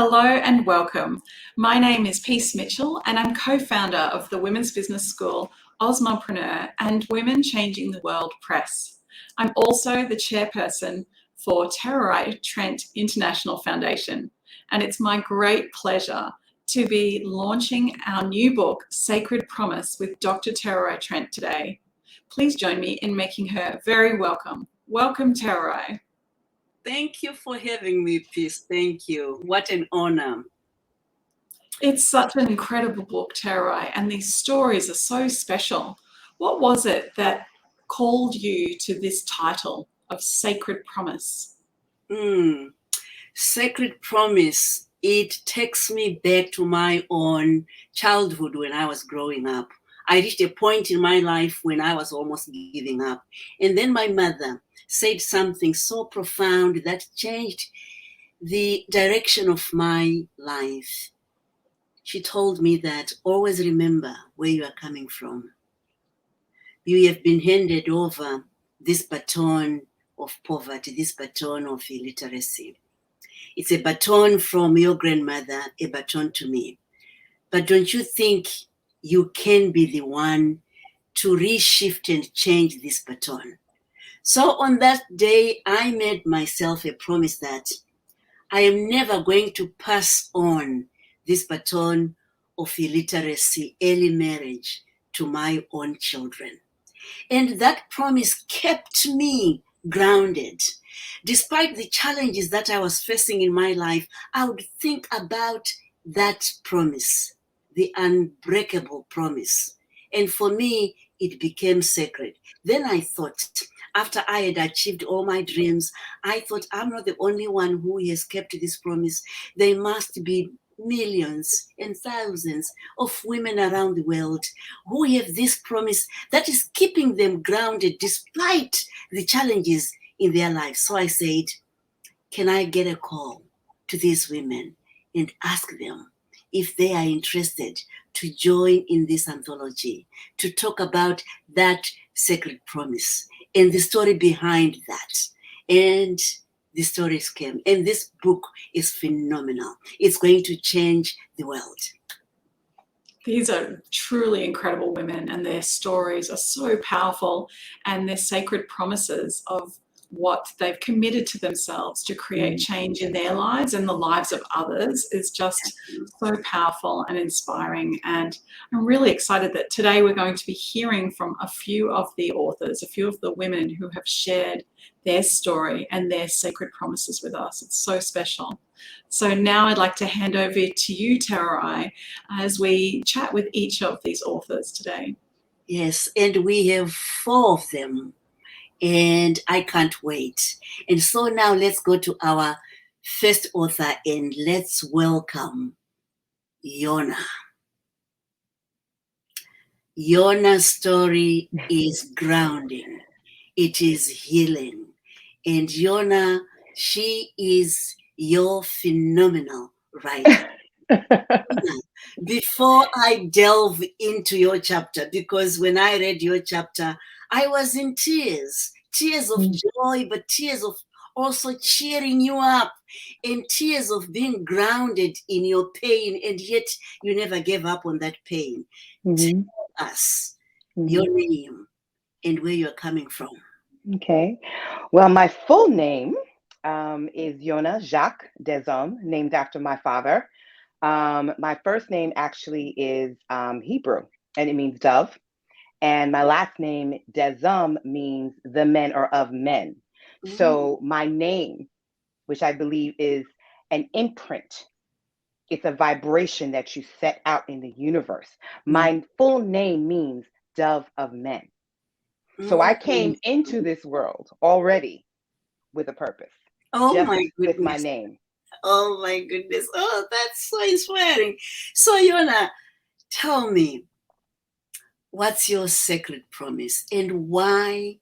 Hello and welcome. My name is Peace Mitchell and I'm co-founder of the Women's Business School, Osmopreneur and Women Changing the World Press. I'm also the chairperson for Tererai Trent International Foundation, and it's my great pleasure to be launching our new book, Sacred Promise, with Dr. Tererai Trent today. Please join me in making her very welcome. Welcome, Tererai. Thank you for having me, Peace. Thank you. What an honor. It's such an incredible book, Tererai, and these stories are so special. What was it that called you to this title of Sacred Promise? Sacred Promise, it takes me back to my own childhood when I was growing up. I reached a point in my life when I was almost giving up. And then my mother said something so profound that changed the direction of my life. She told me that always remember where you are coming from. You have been handed over this baton of poverty, this baton of illiteracy. It's a baton from your grandmother, a baton to me. But don't you think you can be the one to reshift and change this baton? So on that day, I made myself a promise that I am never going to pass on this baton of illiteracy, early marriage to my own children. And that promise kept me grounded. Despite the challenges that I was facing in my life, I would think about that promise, the unbreakable promise. And for me, it became sacred. Then I thought, after I had achieved all my dreams, I thought I'm not the only one who has kept this promise. There must be millions and thousands of women around the world who have this promise that is keeping them grounded despite the challenges in their lives. So I said, can I get a call to these women and ask them if they are interested to join in this anthology to talk about that sacred promise and the story behind that? And the stories came. And this book is phenomenal. It's going to change the world. These are truly incredible women, and their stories are so powerful, and their sacred promises of what they've committed to themselves to create change in their lives and the lives of others is just so powerful and inspiring. And I'm really excited that today we're going to be hearing from a few of the authors, a few of the women who have shared their story and their sacred promises with us. It's so special. So now I'd like to hand over to you, Tererai, as we chat with each of these authors today. Yes, and we have 4 of them. And I can't wait. And so now let's go to our first author and let's welcome Yona. Yona's story is grounding. It is healing. And Yona, she is your phenomenal writer. Before I delve into your chapter, because when I read your chapter, I was in tears of joy, but tears of also cheering you up, and tears of being grounded in your pain, and yet you never gave up on that pain. Tell us your name and where you're coming from. Okay. Well, my full name is Yona Jacques Deshommes, named after my father. My first name actually is Hebrew, and it means dove. And my last name, Deshommes, means the men or of men. So my name, which I believe is an imprint, it's a vibration that you set out in the universe. My full name means dove of men. So I came into this world already with a purpose. Oh just my goodness. With my name. Oh my goodness. Oh, that's so inspiring. So Yona, tell me, what's your sacred promise and why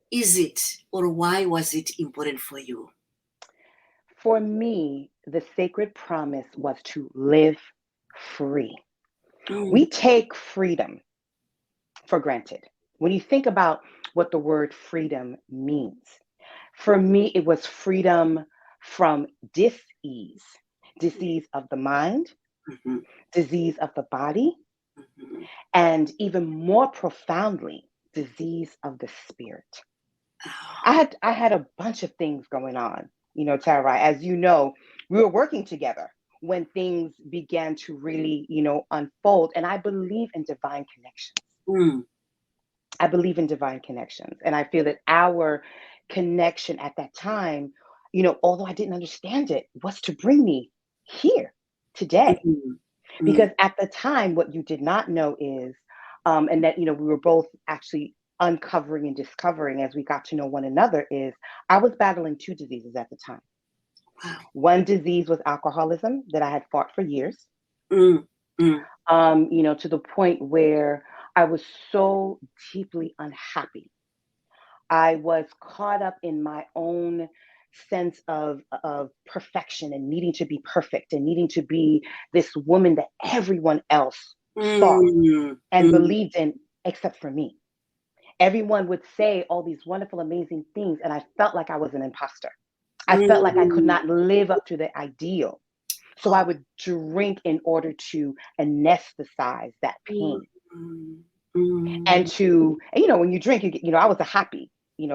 is it, or why was it important for you? For me, the sacred promise was to live free. We take freedom for granted. When you think about what the word freedom means, for me, it was freedom from dis-ease. disease of the mind, Mhm. disease of the body, Mhm. and even more profoundly, disease of the spirit. Oh. I had a bunch of things going on, Tererai. As you know, we were working together when things began to really, unfold. And I believe in divine connections. Mm. I believe in divine connections. And I feel that our connection at that time, although I didn't understand it, was to bring me here today. Mm. Because at the time, what you did not know is, and that, we were both actually uncovering and discovering as we got to know one another, is I was battling two diseases at the time. Wow. One disease was alcoholism that I had fought for years, Mm. Mm. to the point where I was so deeply unhappy. I was caught up in my own sense of perfection and needing to be perfect and needing to be this woman that everyone else saw Mm. and Mm. believed in except for me. Everyone would say all these wonderful, amazing things, and I felt like I was an imposter. I felt like I could Mm. not live up to the ideal. So I Oh. would drink in order to anesthetize that pain. Mm. And Mm. when you drink, you get, I was a happy,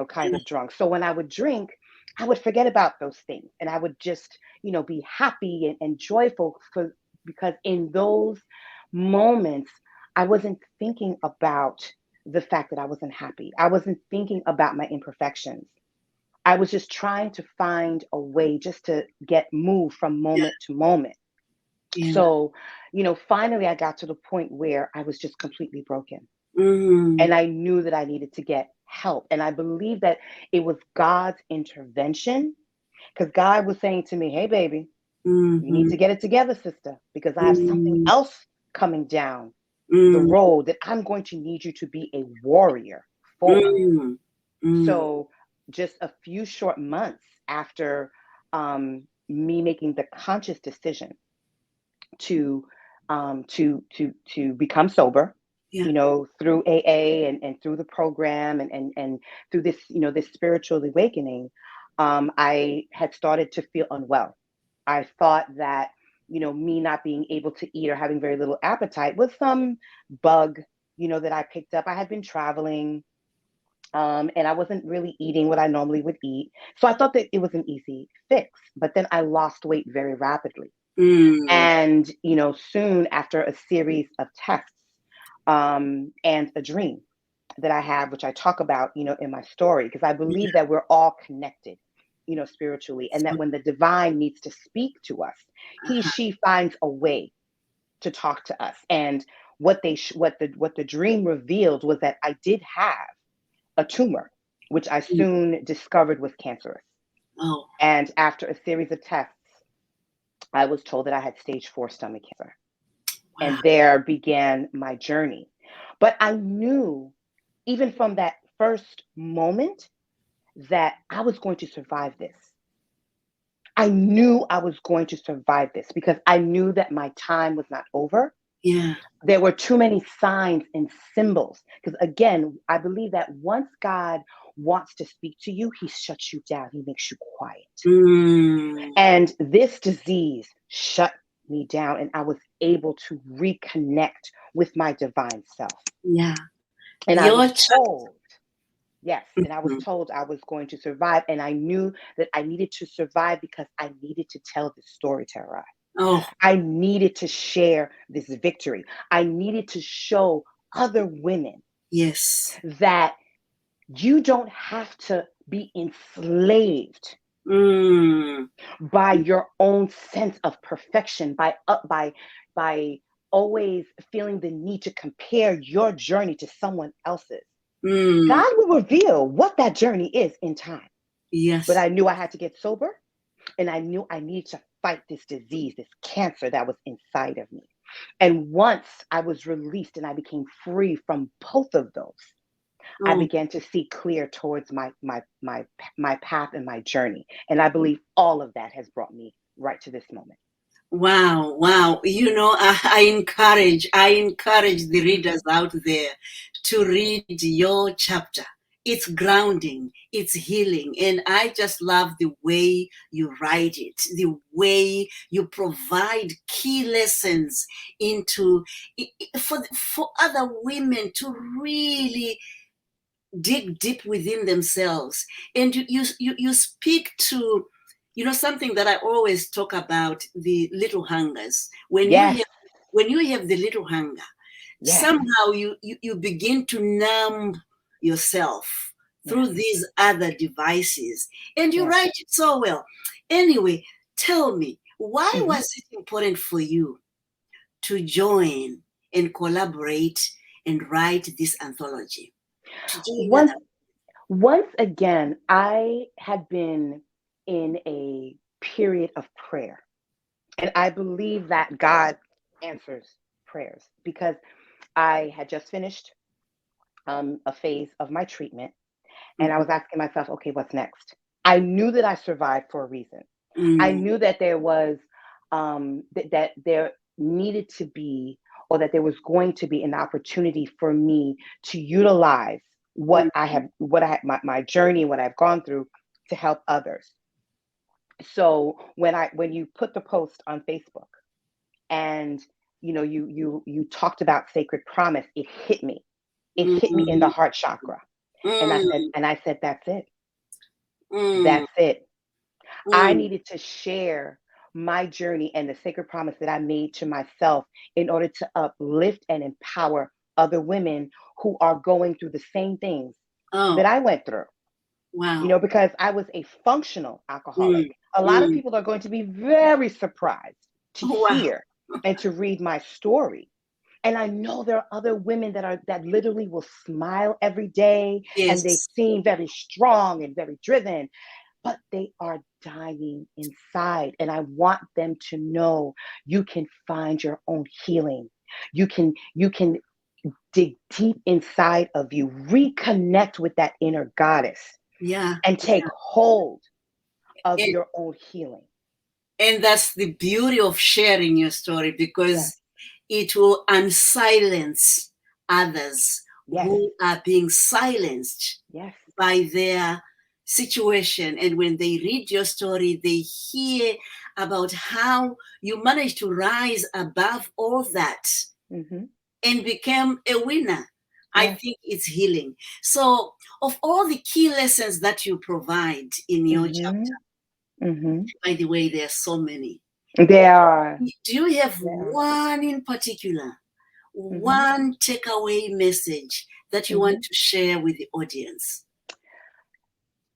kind of drunk. So when I would drink, I would forget about those things and I would just, be happy and joyful because in those moments, I wasn't thinking about the fact that I wasn't happy. I wasn't thinking about my imperfections. I was just trying to find a way just to get moved from Yeah. moment to moment. Yeah. So, finally I got to the point where I was just completely broken. Mm. And I knew that I needed to get help. And I believe that it was God's intervention because God was saying to me, hey, baby, you need Mhm. to get it together, sister, because I have something Mm. else coming down the Mm. road that I'm going to need you to be a warrior for. Mm. Mm. So just a few short months after me making the conscious decision to become sober, Yeah. through AA and through the program and through this, this spiritual awakening, I had started to feel unwell. I thought that, me not being able to eat or having very little appetite was some bug, that I picked up. I had been traveling, and I wasn't really eating what I normally would eat. So I thought that it was an easy fix, but then I lost weight very rapidly. Mm. And, soon after a series of tests, and a dream that I have, which I talk about, in my story, because I Yeah. believe that we're all connected, spiritually, and that when the divine needs to speak to us, Uh-huh. she finds a way to talk to us. And what the dream revealed was that I did have a tumor, which I Mm. soon discovered was cancerous. Oh. And after a series of tests, I was told that I had stage 4 stomach cancer. Wow. And there began my journey. But I knew, even from that first moment, that I was going to survive this. I knew I was going to survive this because I knew that my time was not over. Yeah. There were too many signs and symbols. Because again, I believe that once God wants to speak to you, he shuts you down, he makes you quiet. Mm. And this disease shut me down, and I was able to reconnect with my divine self. Yeah. And I Your was child. told, yes, and I was Mhm. told I was going to survive. And I knew that I needed to survive because I needed to tell this story, Tererai. Oh. I needed to share this victory. I needed to show other women Yes. that you don't have to be enslaved Mm. by your own sense of perfection, by always feeling the need to compare your journey to someone else's. Mm. God will reveal what that journey is in time. But Yes. I knew I had to get sober, and I knew I needed to fight this disease, this cancer that was inside of me. And once I was released and I became free from both of those, I Oh. began to see clear towards my path and my journey. And I believe all of that has brought me right to this moment. Wow, wow. I encourage the readers out there to read your chapter it's grounding, it's healing. And I just love the way you write it, the way you provide key lessons into for other women to really dig deep within themselves. And you speak to, something that I always talk about, the little hungers. When Yes. you have the little hunger, Yes. somehow you begin to numb yourself through these other devices. And you write it so well. Anyway, tell me, why was it important for you to join and collaborate and write this anthology? Once again, I had been in a period of prayer. And I believe that God answers prayers because I had just finished a phase of my treatment. And I was asking myself, okay, what's next? I knew that I survived for a reason. I knew that there was, that there needed to be, or that there was going to be an opportunity for me to utilize what my journey, what I've gone through to help others. So when you put the post on Facebook and you talked about sacred promise, it hit me. It hit me in the heart chakra. And I said, that's it. That's it. I needed to share my journey and the sacred promise that I made to myself in order to uplift and empower other women who are going through the same things that I went through. Wow. Because I was a functional alcoholic. A lot of people are going to be very surprised to hear and to read my story. And I know there are other women that literally will smile every day, and they seem very strong and very driven, but they are dying inside. And I want them to know you can find your own healing. You can dig deep inside of you, reconnect with that inner goddess, and take hold of your own healing. And that's the beauty of sharing your story, because it will unsilence others who are being silenced by their situation. And when they read your story, they hear about how you managed to rise above all that and become a winner. I think it's healing. So of all the key lessons that you provide in your chapter, by the way, there are so many. There are. Do you have one in particular, one takeaway message that you want to share with the audience?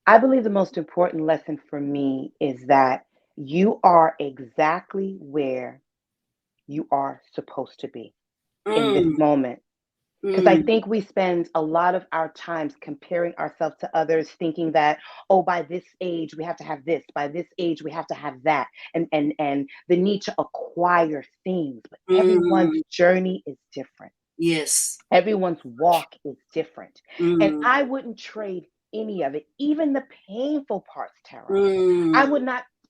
I believe the most important lesson for me is that you are exactly where you are supposed to be in this moment. Because I think we spend a lot of our times comparing ourselves to others, thinking that, oh, by this age, we have to have this. By this age, we have to have that. And the need to acquire things. But everyone's journey is different. Yes. Everyone's walk is different. And I wouldn't trade any of it, even the painful parts, Tara.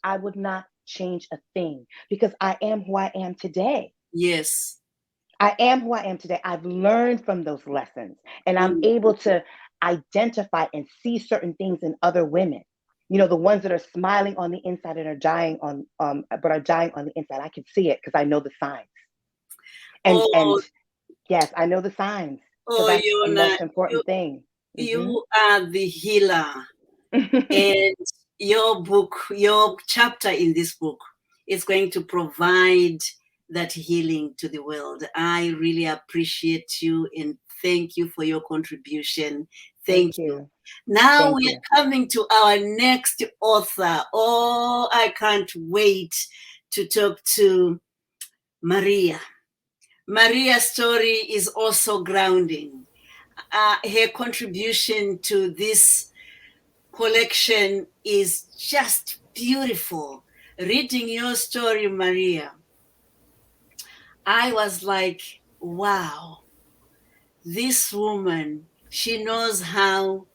I would not change a thing, because I am who I am today. Yes. I am who I am today. I've learned from those lessons, and I'm able to identify and see certain things in other women. The ones that are smiling on the inside and are dying but are dying on the inside. I can see it because I know the signs. And yes, I know the signs. So that's the most important thing. You are the healer. And your book, your chapter in this book is going to provide that healing to the world. I really appreciate you and thank you for your contribution. Thank you. Now we're coming to our next author. Oh, I can't wait to talk to Maria. Maria's story is also grounding. Her contribution to this collection is just beautiful. Reading your story, Maria, I was like, wow, this woman, she knows how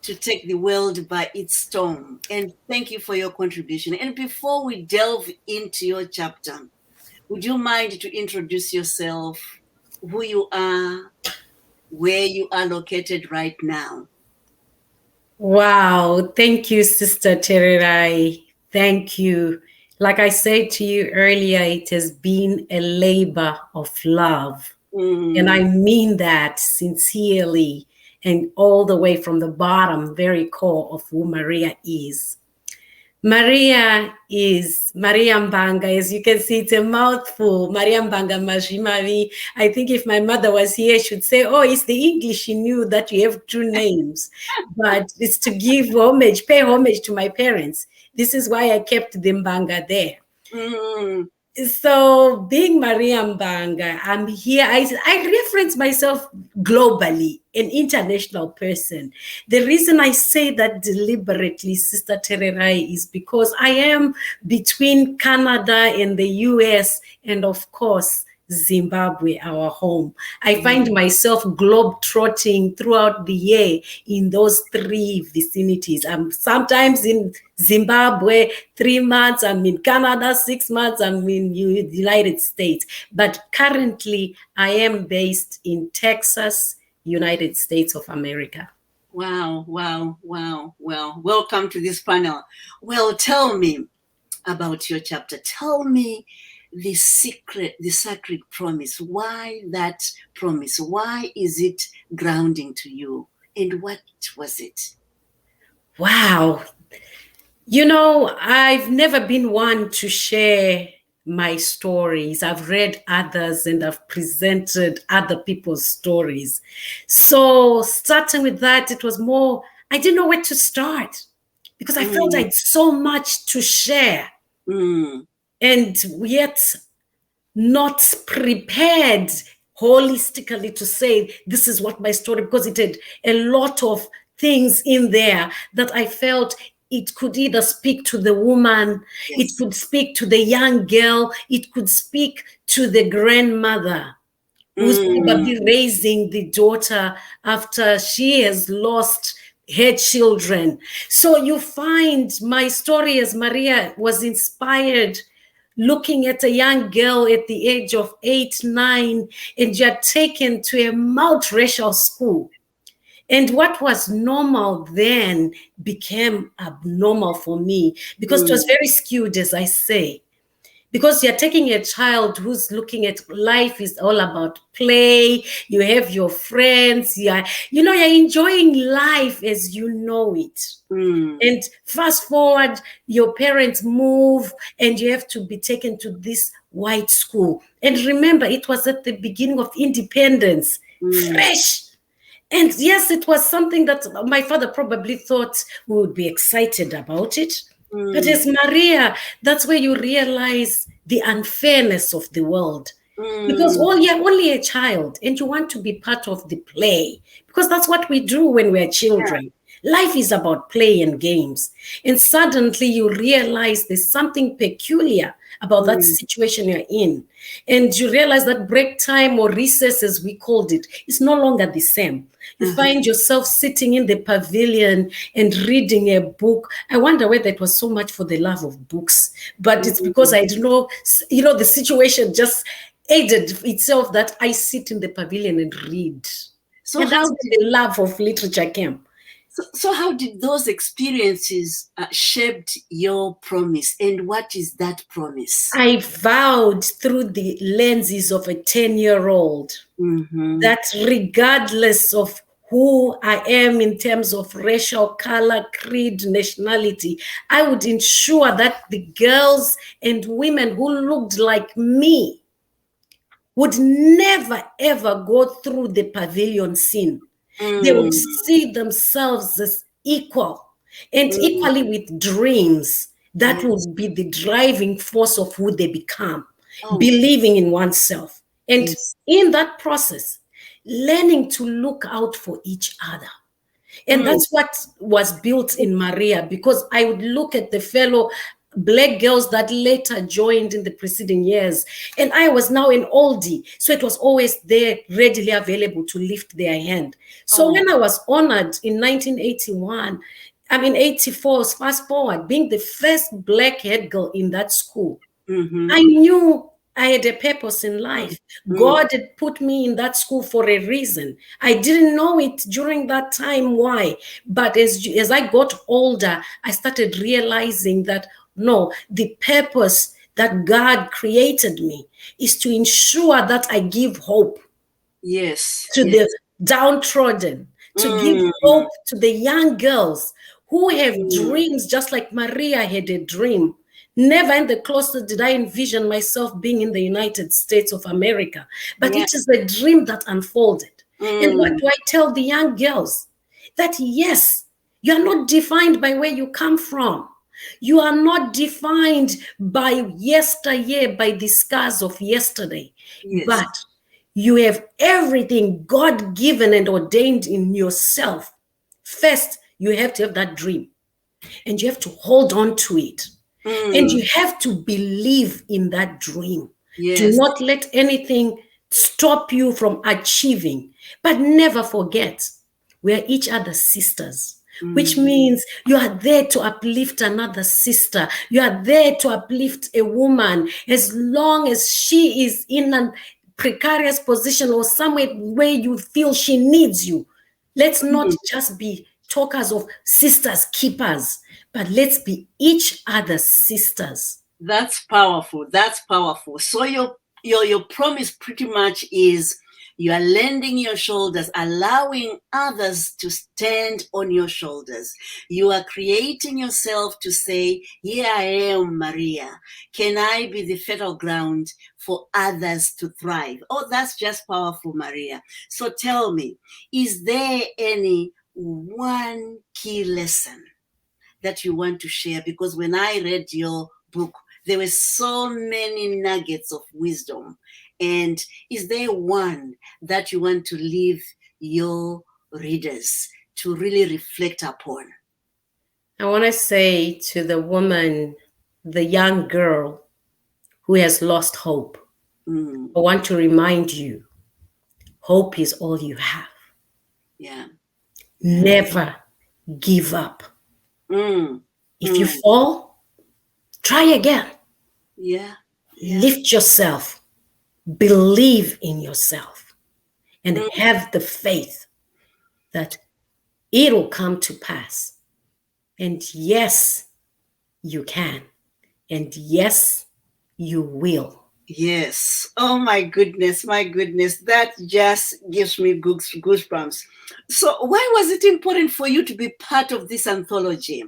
to take the world by its storm. And thank you for your contribution. And before we delve into your chapter, would you mind to introduce yourself, who you are, where you are located right now? Wow. Thank you, Sister Tererai. Thank you. Like I said to you earlier, it has been a labor of love. And I mean that sincerely and all the way from the bottom, very core of who Maria is. Maria is Maria Mbanga. As you can see, it's a mouthful. Maria Mbanga Majimari. I think if my mother was here, she'd say, oh, it's the English. She knew that you have two names. But it's to give homage, pay homage to my parents. This is why I kept the Mbanga there. So being Maria Mbanga, I'm here. I reference myself globally, an international person. The reason I say that deliberately, Sister Tererai, is because I am between Canada and the US, and of course, Zimbabwe, our home. I find myself globe-trotting throughout the year in those three vicinities. I'm sometimes in Zimbabwe 3 months, I'm in Canada 6 months, I'm in the United States. But currently, I am based in Texas, United States of America. Wow, wow, wow. Well, welcome to this panel. Well, tell me about your chapter. Tell me the secret, the sacred promise. Why that promise? Why is it grounding to you? And what was it? Wow. You know, I've never been one to share my stories. I've read others and I've presented other people's stories. So starting with that, it was more, I didn't know where to start because I felt I had so much to share. And yet not prepared holistically to say, this is what my story, because it had a lot of things in there that I felt it could either speak to the woman, it could speak to the young girl, it could speak to the grandmother who's probably raising the daughter after she has lost her children. So you find my story as Maria was inspired looking at a young girl at the age of 8, 9, and you're taken to a multiracial school. And what was normal then became abnormal for me because it was very skewed, as I say. Because you're taking a child who's looking at life is all about play, you have your friends, you're enjoying life as you know it. And fast forward, your parents move and you have to be taken to this white school. And remember, it was at the beginning of independence, fresh. And yes, it was something that my father probably thought we would be excited about it. But as Maria, that's where you realize the unfairness of the world. Because you're only a child and you want to be part of the play. Because that's what we do when we're children. Life is about play and games. And suddenly you realize there's something peculiar about that situation you're in. And you realize that break time or recess, as we called it, is no longer the same. You find yourself sitting in the pavilion and reading a book. I wonder whether it was so much for the love of books, but it's because I know, the situation just aided itself that I sit in the pavilion and read. So and that's where the love of literature came. So how did those experiences shaped your promise? And what is that promise? I vowed through the lenses of a 10-year-old that regardless of who I am in terms of racial color, creed, nationality, I would ensure that the girls and women who looked like me would never, ever go through the pavilion scene. They would see themselves as equal and equally with dreams. That would be the driving force of who they become, believing in oneself. And in that process, learning to look out for each other. And that's what was built in Maria, because I would look at the fellow Black girls that later joined in the preceding years. And I was now an oldie. So it was always there, readily available to lift their hand. So when I was honored in 1981, 84, fast forward, being the first Black head girl in that school, I knew I had a purpose in life. God had put me in that school for a reason. I didn't know it during that time why. But as I got older, I started realizing that no, the purpose that God created me is to ensure that I give hope Yes. to the downtrodden, to give hope to the young girls who have dreams, just like Maria had a dream. Never in the closet did I envision myself being in the United States of America, but it is a dream that unfolded. And what do I tell the young girls? That yes, you are not defined by where you come from. You are not defined by yesteryear, by the scars of yesterday, but you have everything God given and ordained in yourself. First, you have to have that dream and you have to hold on to it. And you have to believe in that dream. Do not let anything stop you from achieving. But never forget, we are each other's sisters, which means you are there to uplift another sister. You are there to uplift a woman as long as she is in a precarious position or somewhere where you feel she needs you. Let's not just be talkers of sisters keepers, but let's be each other's sisters. That's powerful. That's powerful. So your promise pretty much is you are lending your shoulders, allowing others to stand on your shoulders. You are creating yourself to say, here I am, Maria. Can I be the fertile ground for others to thrive? Oh, that's just powerful, Maria. So tell me, is there any one key lesson that you want to share? Because when I read your book, there were so many nuggets of wisdom. And is there one that you want to leave your readers to really reflect upon? I want to say to the woman, the young girl who has lost hope, I want to remind you, hope is all you have. Yeah. Never give up. If you fall, try again. Yeah. Lift yourself. Believe in yourself. And have the faith that it'll come to pass. And yes, you can. And yes, you will. Yes. Oh my goodness, my goodness. That just gives me goosebumps. So why was it important for you to be part of this anthology?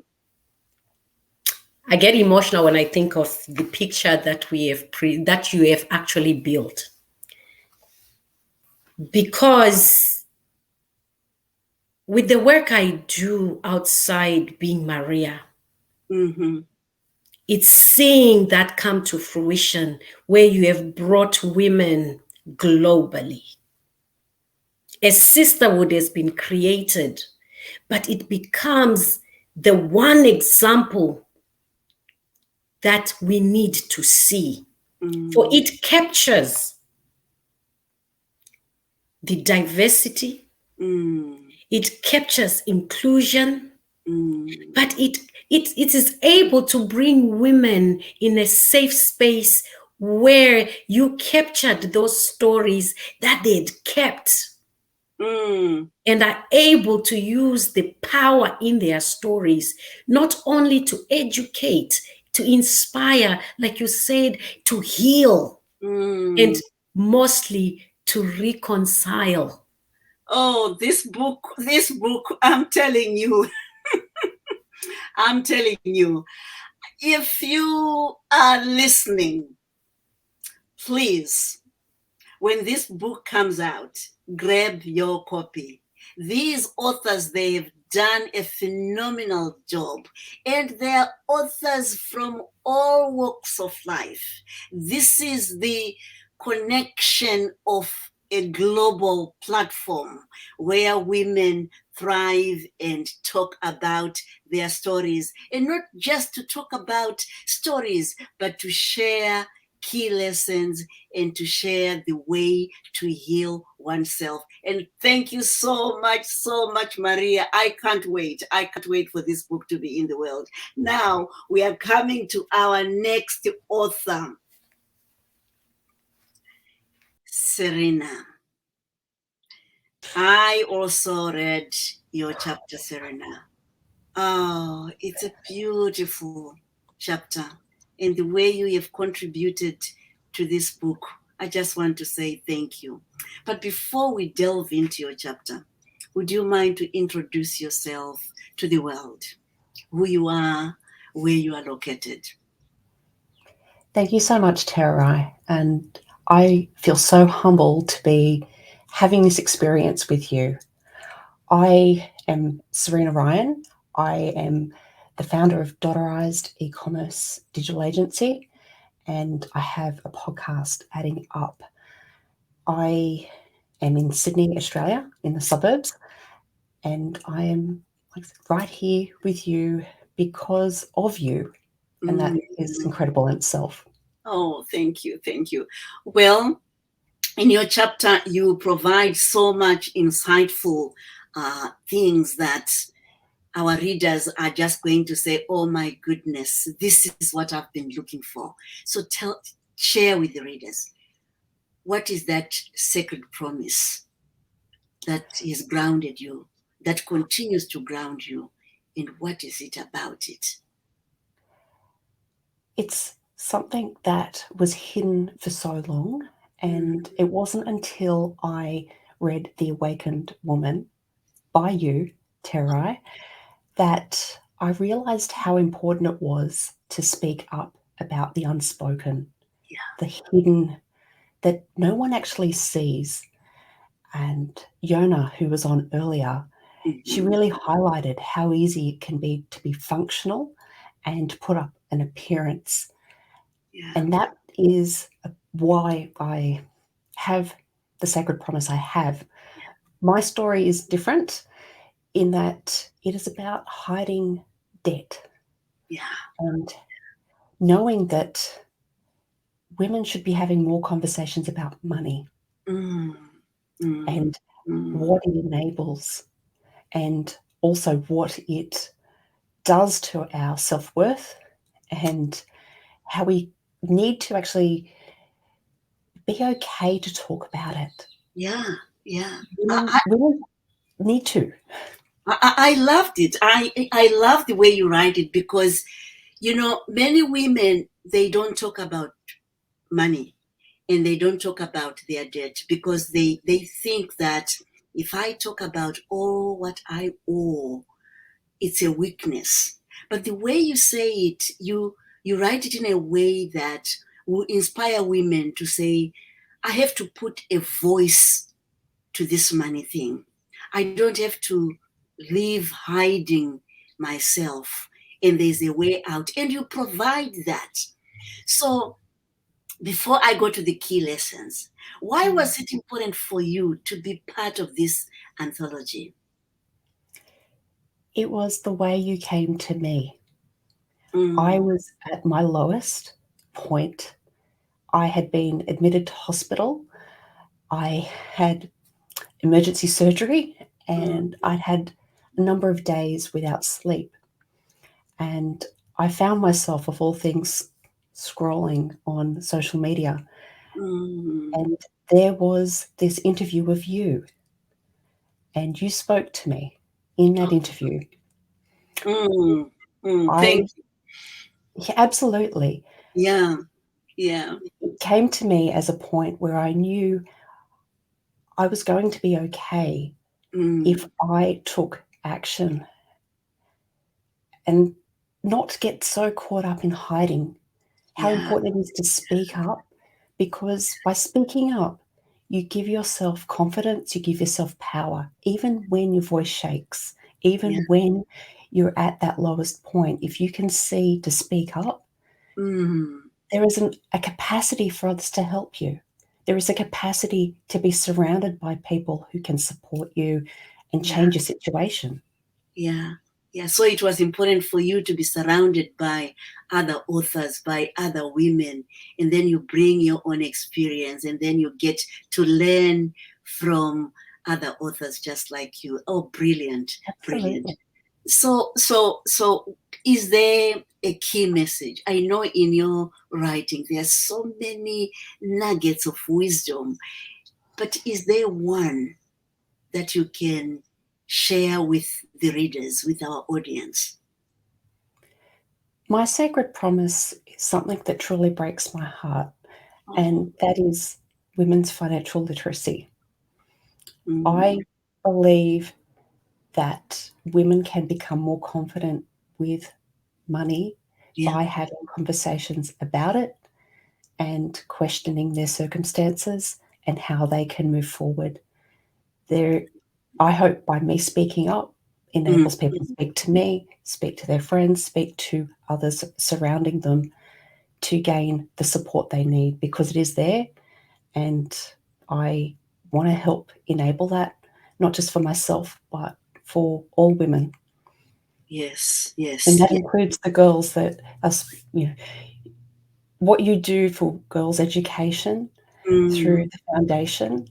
I get emotional when I think of the picture that we have that you have actually built. Because with the work I do outside being Maria, it's seeing that come to fruition where you have brought women globally. A sisterhood has been created, but it becomes the one example that we need to see. For it captures the diversity, it captures inclusion, but it is able to bring women in a safe space where you captured those stories that they'd kept and are able to use the power in their stories, not only to educate, to inspire, like you said, to heal, and mostly to reconcile. Oh, this book, I'm telling you, if you are listening, please, when this book comes out, grab your copy. These authors, they've done a phenomenal job, and they're authors from all walks of life. This is the connection of a global platform where women thrive and talk about their stories, and not just to talk about stories, but to share key lessons and to share the way to heal oneself. And thank you so much, Maria. I can't wait for this book to be in the world. Now we are coming to our next author. Serena. I also read your chapter, Serena. Oh, it's a beautiful chapter. And the way you have contributed to this book, I just want to say thank you. But before we delve into your chapter, would you mind to introduce yourself to the world? Who you are, where you are located? Thank you so much, Tererai. And I feel so humbled to be having this experience with you. I am Serena Ryan. I am the founder of Dollarized e-commerce digital agency, and I have a podcast, Adding Up. I am in Sydney, Australia, in the suburbs, and I am right here with you because of you, and that is incredible in itself. Oh, thank you. Thank you. Well, in your chapter, you provide so much insightful things that our readers are just going to say, oh my goodness, this is what I've been looking for. So share with the readers, what is that sacred promise that has grounded you, that continues to ground you, and what is it about it? It's something that was hidden for so long, and it wasn't until I read The Awakened Woman by you, Tererai, that I realized how important it was to speak up about the unspoken, the hidden, that no one actually sees. And Yona, who was on earlier, she really highlighted how easy it can be to be functional and put up an appearance. Yeah. And that is why I have the sacred promise I have. My story is different in that it is about hiding debt. Yeah. And knowing that women should be having more conversations about money and what it enables, and also what it does to our self-worth, and how we need to actually be okay to talk about it. Yeah, yeah. Women need to. I loved it. I love the way you write it, because, you know, many women, they don't talk about money and they don't talk about their debt because they think that if I talk about what I owe, it's a weakness. But the way you say it, you write it in a way that will inspire women to say, I have to put a voice to this money thing. I don't have to live hiding myself, and there's a way out, and you provide that. So before I go to the key lessons, why was it important for you to be part of this anthology? It was the way you came to me. I was at my lowest point. I had been admitted to hospital. I had emergency surgery, and I'd had a number of days without sleep. And I found myself, of all things, scrolling on social media. And there was this interview of you. And you spoke to me in that interview. Thank you. Yeah, absolutely. Yeah, yeah. It came to me as a point where I knew I was going to be okay if I took action and not get so caught up in hiding. How important it is to speak up, because by speaking up, you give yourself confidence, you give yourself power, even when your voice shakes, even when you're at that lowest point. If you can see to speak up, there is a capacity for others to help you. There is a capacity to be surrounded by people who can support you and change your situation. Yeah. Yeah. So it was important for you to be surrounded by other authors, by other women, and then you bring your own experience, and then you get to learn from other authors just like you. Oh, brilliant. Absolutely. Brilliant. So is there a key message? I know in your writing there are so many nuggets of wisdom, but is there one that you can share with the readers, with our audience? My sacred promise is something that truly breaks my heart, and that is women's financial literacy. I believe that women can become more confident with money by having conversations about it and questioning their circumstances and how they can move forward. I hope by me speaking up enables people to speak to me, speak to their friends, speak to others surrounding them to gain the support they need, because it is there, and I want to help enable that, not just for myself, but for all women. Yes. And that includes the girls that what you do for girls' education through the foundation,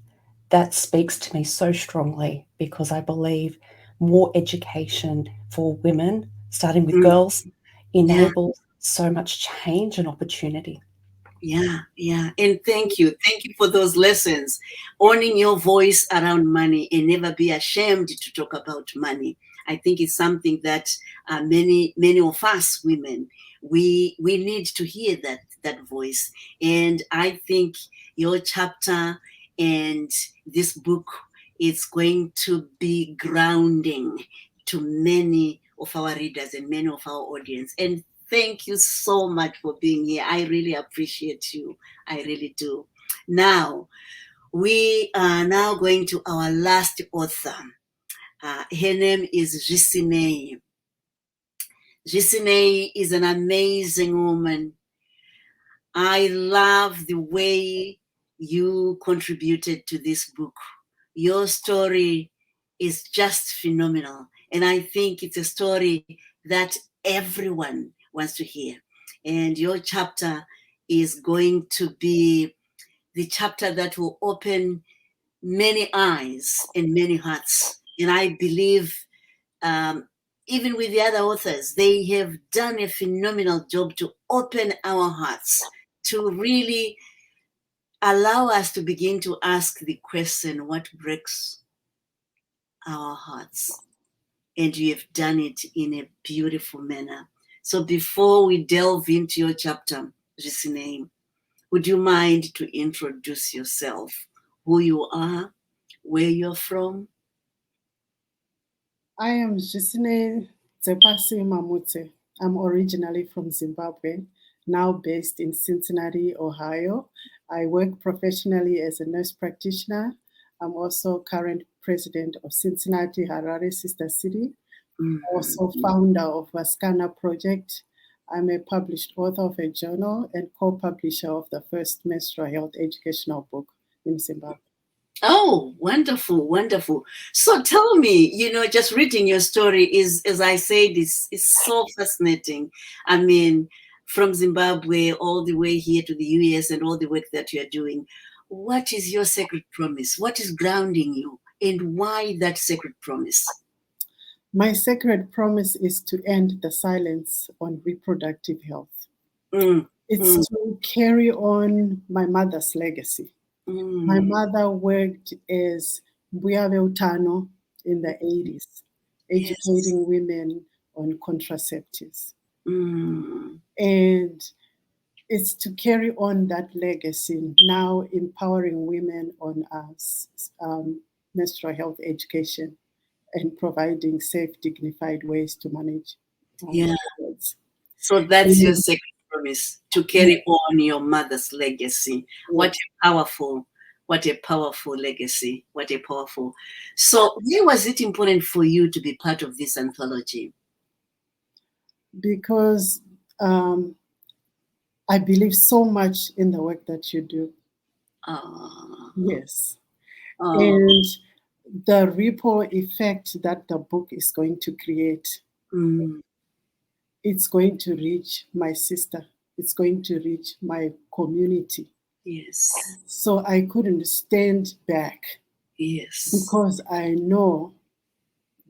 that speaks to me so strongly, because I believe more education for women, starting with girls, enables so much change and opportunity. Yeah. And thank you for those lessons. Owning your voice around money and never be ashamed to talk about money. I think it's something that many of us women, we need to hear that voice. And I think your chapter and this book is going to be grounding to many of our readers and many of our audience. And thank you so much for being here. I really appreciate you. I really do. Now, we are now going to our last author. Her name is Gisine. Gisine is an amazing woman. I love the way you contributed to this book. Your story is just phenomenal. And I think it's a story that everyone wants to hear. And your chapter is going to be the chapter that will open many eyes and many hearts. And I believe even with the other authors, they have done a phenomenal job to open our hearts, to really allow us to begin to ask the question, what breaks our hearts? And you have done it in a beautiful manner. So before we delve into your chapter, Gisine, would you mind to introduce yourself, who you are, where you're from? I am Gisine Tsepasi Mamute. I'm originally from Zimbabwe, now based in Cincinnati, Ohio. I work professionally as a nurse practitioner. I'm also current president of Cincinnati Harare Sister City, also founder of Vaskana Project. I'm a published author of a journal and co-publisher of the first menstrual health educational book in Zimbabwe. Oh, wonderful, wonderful. So tell me, just reading your story is, as I said, is so fascinating. I mean, from Zimbabwe all the way here to the US and all the work that you're doing. What is your sacred promise? What is grounding you, and why that sacred promise? My sacred promise is to end the silence on reproductive health. It's to carry on my mother's legacy. My mother worked as Mbuya Veutano in the 80s, educating women on contraceptives. And it's to carry on that legacy, now empowering women on menstrual health education and providing safe, dignified ways to manage periods. So that's your sacred promise, to carry on your mother's legacy. What a powerful legacy. What a powerful. So why was it important for you to be part of this anthology? Because I believe so much in the work that you do. Yes. And the ripple effect that the book is going to create, it's going to reach my sister. It's going to reach my community. Yes. So I couldn't stand back. Yes. Because I know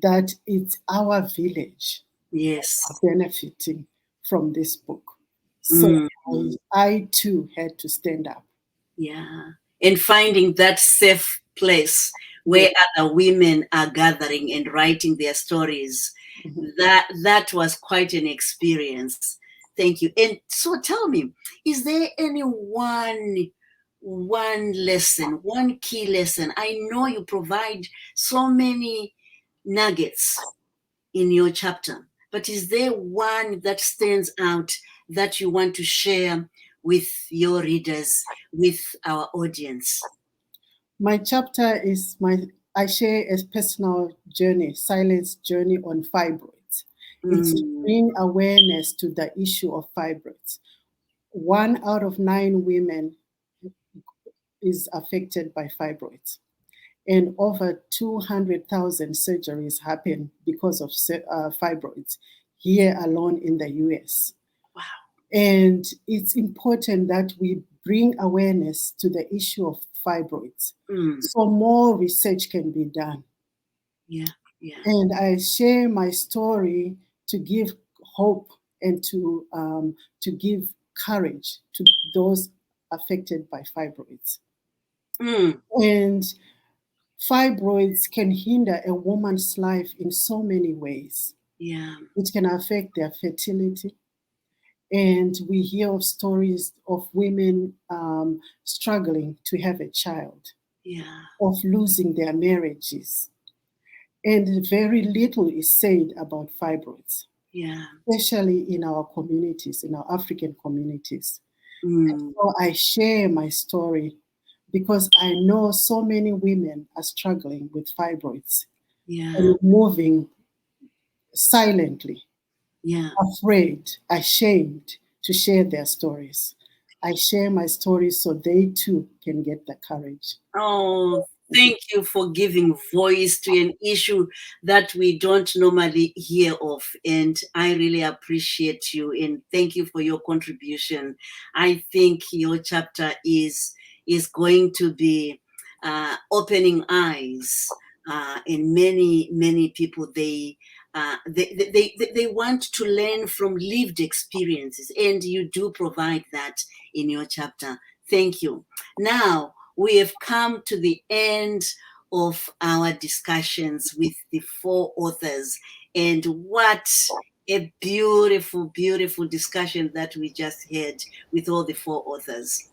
that it's our village Yes. benefiting from this book. So I too had to stand up. Yeah. And finding that safe place where other women are gathering and writing their stories, that was quite an experience. Thank you. And so tell me, is there any one lesson, one key lesson? I know you provide so many nuggets in your chapter, but is there one that stands out that you want to share with your readers, with our audience? My chapter is I share a personal journey, silence journey on fibroids. It's to bring awareness to the issue of fibroids. 1 out of 9 women is affected by fibroids, and over 200,000 surgeries happen because of fibroids here alone in the US. Wow. And it's important that we bring awareness to the issue of fibroids so more research can be done. Yeah. And I share my story to give hope and to give courage to those affected by fibroids. And fibroids can hinder a woman's life in so many ways. Yeah. It can affect their fertility. And we hear of stories of women struggling to have a child, of losing their marriages. And very little is said about fibroids, especially in our communities, in our African communities. And so I share my story because I know so many women are struggling with fibroids and moving silently, afraid, ashamed to share their stories. I share my stories so they too can get the courage. Oh, thank you for giving voice to an issue that we don't normally hear of. And I really appreciate you and thank you for your contribution. I think your chapter is going to be opening eyes in many people. They want to learn from lived experiences, and you do provide that in your chapter. Thank you. Now, we have come to the end of our discussions with the 4 authors, and what a beautiful, beautiful discussion that we just had with all the 4 authors.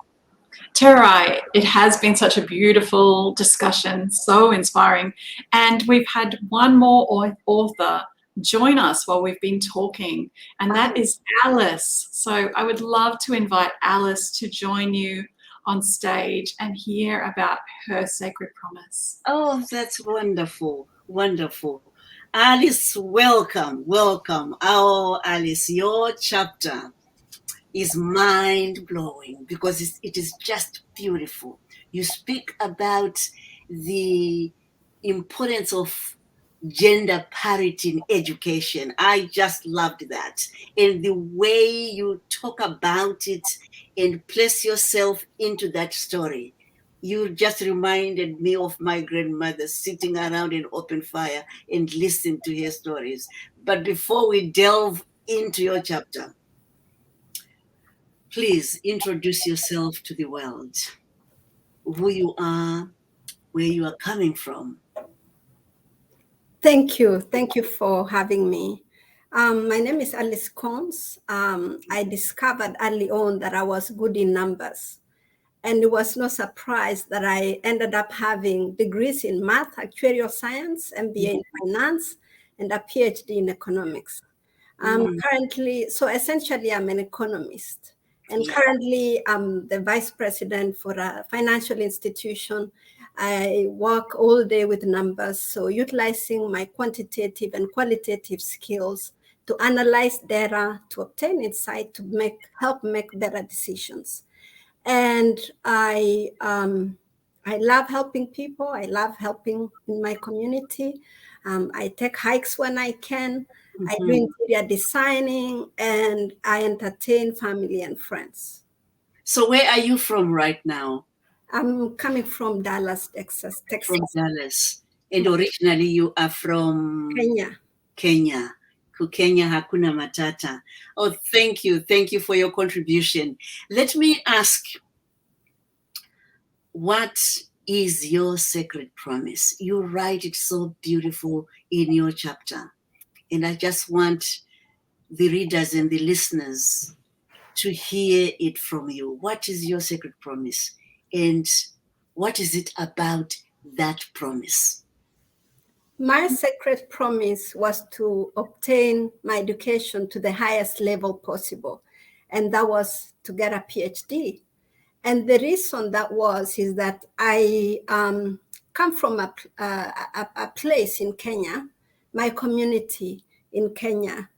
Tererai, it has been such a beautiful discussion, so inspiring. And we've had one more author join us while we've been talking, and that is Alice. So I would love to invite Alice to join you on stage and hear about her sacred promise. Oh, that's wonderful, wonderful. Alice, welcome. Oh, Alice, your chapter is mind-blowing because it is just beautiful. You speak about the importance of gender parity in education. I just loved that. And the way you talk about it and place yourself into that story. You just reminded me of my grandmother sitting around an open fire and listening to her stories. But before we delve into your chapter, please introduce yourself to the world, who you are, where you are coming from. Thank you for having me. My name is Alice Combs. I discovered early on that I was good in numbers. And it was no surprise that I ended up having degrees in math, actuarial science, MBA in finance, and a PhD in economics. Currently, so essentially I'm an economist. And currently I'm the vice president for a financial institution. I work all day with numbers, so utilizing my quantitative and qualitative skills to analyze data, to obtain insight, to help make better decisions. And I love helping people. I love helping in my community. I take hikes when I can. I do interior designing, and I entertain family and friends. So where are you from right now? I'm coming from Dallas, Texas. From Dallas. And originally you are from Kenya. Kenya. Kukenya hakuna matata. Oh, thank you. Thank you for your contribution. Let me ask, what is your sacred promise? You write it so beautiful in your chapter. And I just want the readers and the listeners to hear it from you. What is your sacred promise? And what is it about that promise? My sacred promise was to obtain my education to the highest level possible, and that was to get a PhD. And the reason that is that I come from a place in Kenya, my community in Kenya.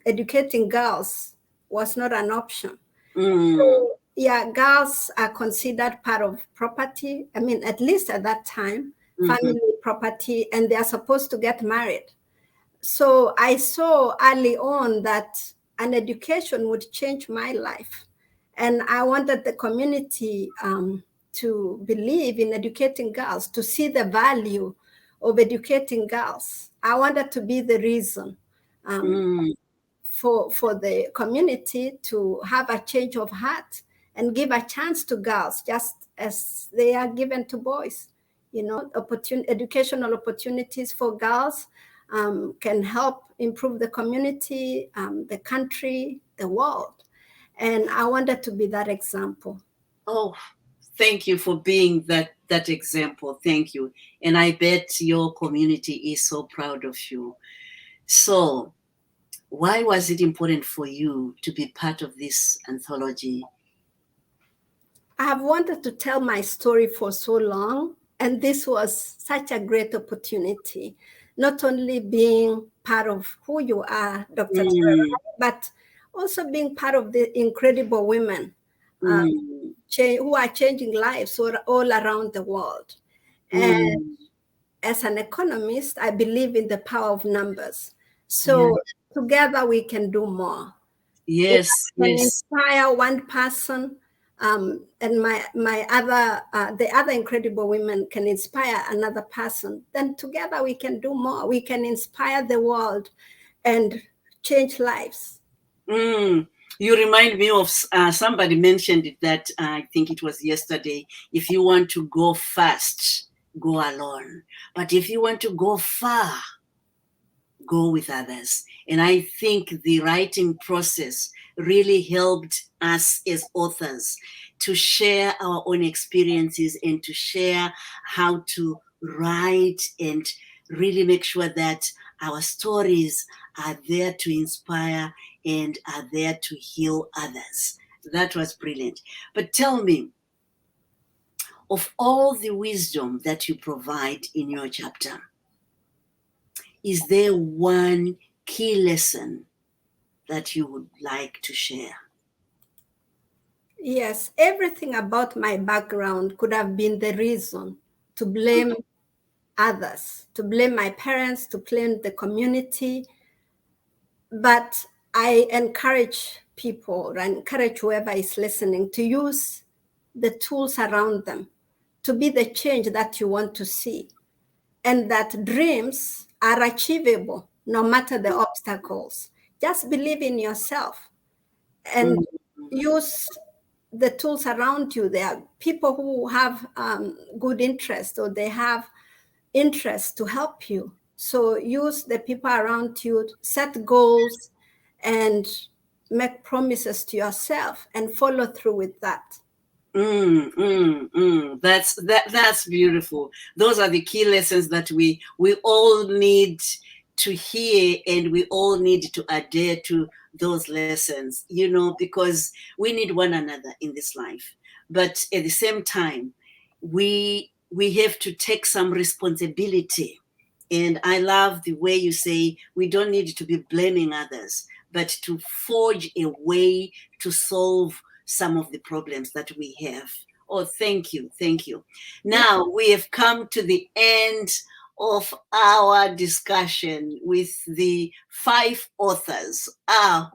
Educating girls was not an option. So, yeah, girls are considered part of property. I mean, at least at that time, family property, and they are supposed to get married. So I saw early on that an education would change my life. And I wanted the community to believe in educating girls, to see the value of educating girls. I wanted to be the reason for the community to have a change of heart and give a chance to girls, just as they are given to boys. You know, educational opportunities for girls can help improve the community, the country, the world. And I wanted to be that example. Oh, thank you for being that example. Thank you. And I bet your community is so proud of you. So, why was it important for you to be part of this anthology? I have wanted to tell my story for so long, and this was such a great opportunity. Not only being part of who you are, Dr. Tererai, but also being part of the incredible women who are changing lives all around the world. And as an economist, I believe in the power of numbers. So together we can do more. Yes, can inspire one person, and the other incredible women can inspire another person. Then together we can do more. We can inspire the world and change lives. You remind me of somebody mentioned it that I think it was yesterday. If you want to go fast, go alone. But if you want to go far, go with others. And I think the writing process really helped us as authors to share our own experiences and to share how to write and really make sure that our stories are there to inspire and are there to heal others. That was brilliant. But tell me, of all the wisdom that you provide in your chapter, is there one key lesson that you would like to share? Yes, everything about my background could have been the reason to blame others, to blame my parents, to blame the community. But I encourage people, I encourage whoever is listening to use the tools around them to be the change that you want to see, and that dreams are achievable no matter the obstacles. Just believe in yourself and use the tools around you. There are people who have good interest, or they have interest to help you. So use the people around you, set goals, and make promises to yourself and follow through with that. That's beautiful. Those are the key lessons that we all need to hear, and we all need to adhere to those lessons, you know, because we need one another in this life. But at the same time, we have to take some responsibility. And I love the way you say we don't need to be blaming others, but to forge a way to solve some of the problems that we have. Oh, thank you. Thank you. Now we have come to the end of our discussion with the 5 authors.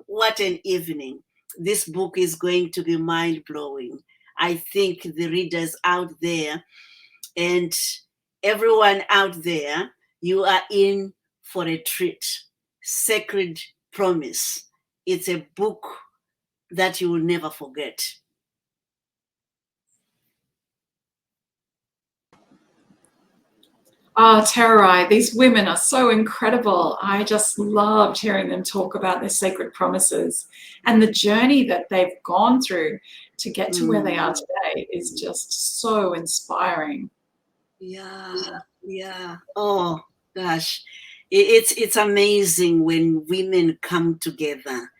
What an evening. This book is going to be mind-blowing. I think the readers out there, and everyone out there, you are in for a treat. Sacred Promise. It's a book that you will never forget. Oh, Tererai, these women are so incredible. I just loved hearing them talk about their sacred promises, and the journey that they've gone through to get to where they are today is just so inspiring. Yeah. Oh gosh, it's amazing when women come together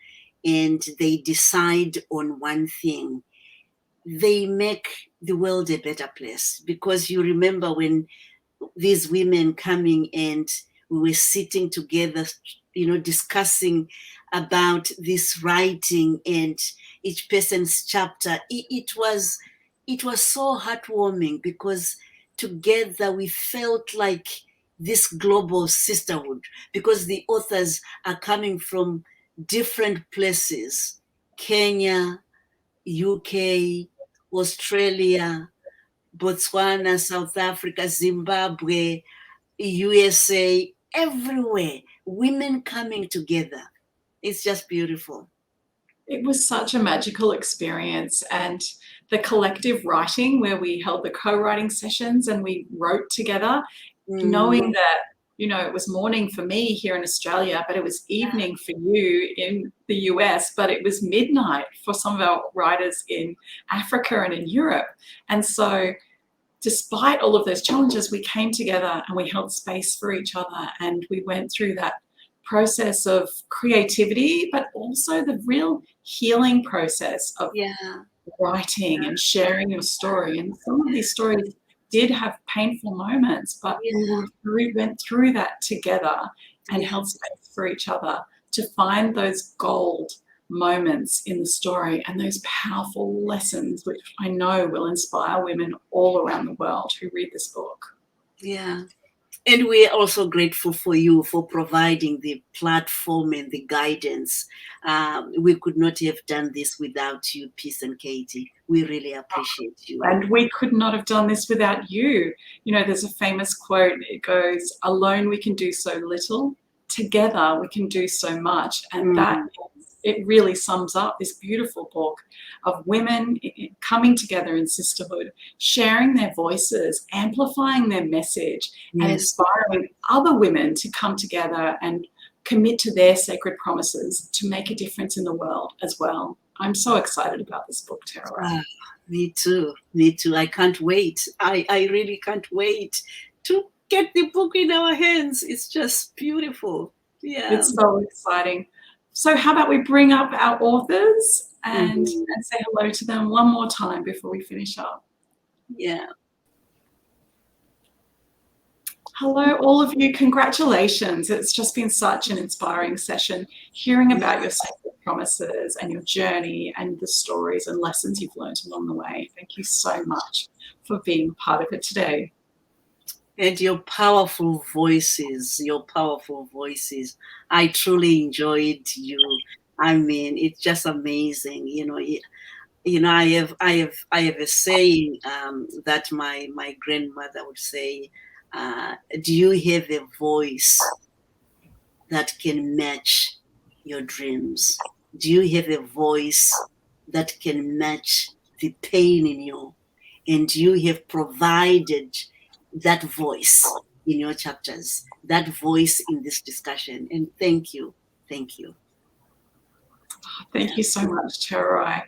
and they decide on one thing. They make the world a better place, because you remember when these women coming and we were sitting together, discussing about this writing and each person's chapter. It was so heartwarming, because together we felt like this global sisterhood, because the authors are coming from different places: Kenya, UK, Australia, Botswana, South Africa, Zimbabwe, USA, everywhere. Women coming together. It's just beautiful. It was such a magical experience, and the collective writing where we held the co-writing sessions and we wrote together, knowing that, it was morning for me here in Australia, but it was evening for you in the US, but it was midnight for some of our writers in Africa and in Europe. And so despite all of those challenges, we came together and we held space for each other, and we went through that process of creativity, but also the real healing process of writing and sharing your story. And some of these stories did have painful moments, but we went through that together and held space for each other to find those gold moments in the story and those powerful lessons, which I know will inspire women all around the world who read this book. Yeah. And we're also grateful for you for providing the platform and the guidance. We could not have done this without you, Peace and Katie. We really appreciate you. And we could not have done this without you. There's a famous quote. It goes, "Alone we can do so little. Together we can do so much." And it really sums up this beautiful book of women coming together in sisterhood, sharing their voices, amplifying their message, and inspiring other women to come together and commit to their sacred promises to make a difference in the world as well. I'm so excited about this book, Tererai. Me too. I can't wait. I really can't wait to get the book in our hands. It's just beautiful. Yeah. It's so exciting. So how about we bring up our authors and say hello to them one more time before we finish up. Yeah. Hello, all of you. Congratulations. It's just been such an inspiring session, hearing about your sacred promises and your journey and the stories and lessons you've learned along the way. Thank you so much for being part of it today. And your powerful voices. I truly enjoyed you. I mean, it's just amazing. I have a saying that my grandmother would say, do you have a voice that can match your dreams? Do you have a voice that can match the pain in you? And you have provided that voice in your chapters, that voice in this discussion. And thank you. Thank you so much, Tererai.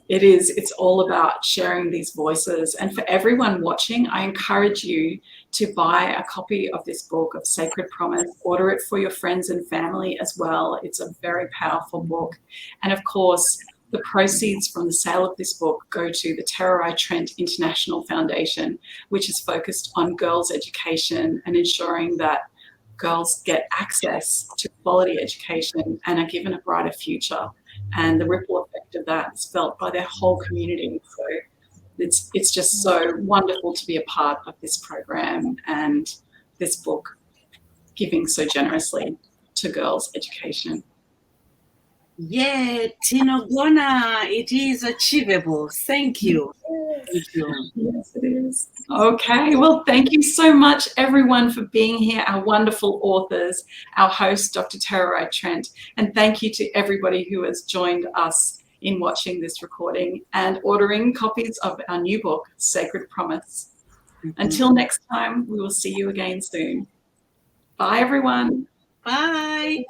It's all about sharing these voices. And for everyone watching, I encourage you to buy a copy of this book of Sacred Promise. Order it for your friends and family as well. It's a very powerful book. And of course, the proceeds from the sale of this book go to the Tererai Trent International Foundation, which is focused on girls' education and ensuring that girls get access to quality education and are given a brighter future. And the ripple effect of that is felt by their whole community. So it's just so wonderful to be a part of this program and this book, giving so generously to girls' education. Yeah, Tinogona, it is achievable. Thank you. Thank you. Yes, it is. Okay, well, thank you so much, everyone, for being here, our wonderful authors, our host, Dr. Tererai Trent, and thank you to everybody who has joined us in watching this recording and ordering copies of our new book, Sacred Promise. Until next time, we will see you again soon. Bye, everyone. Bye.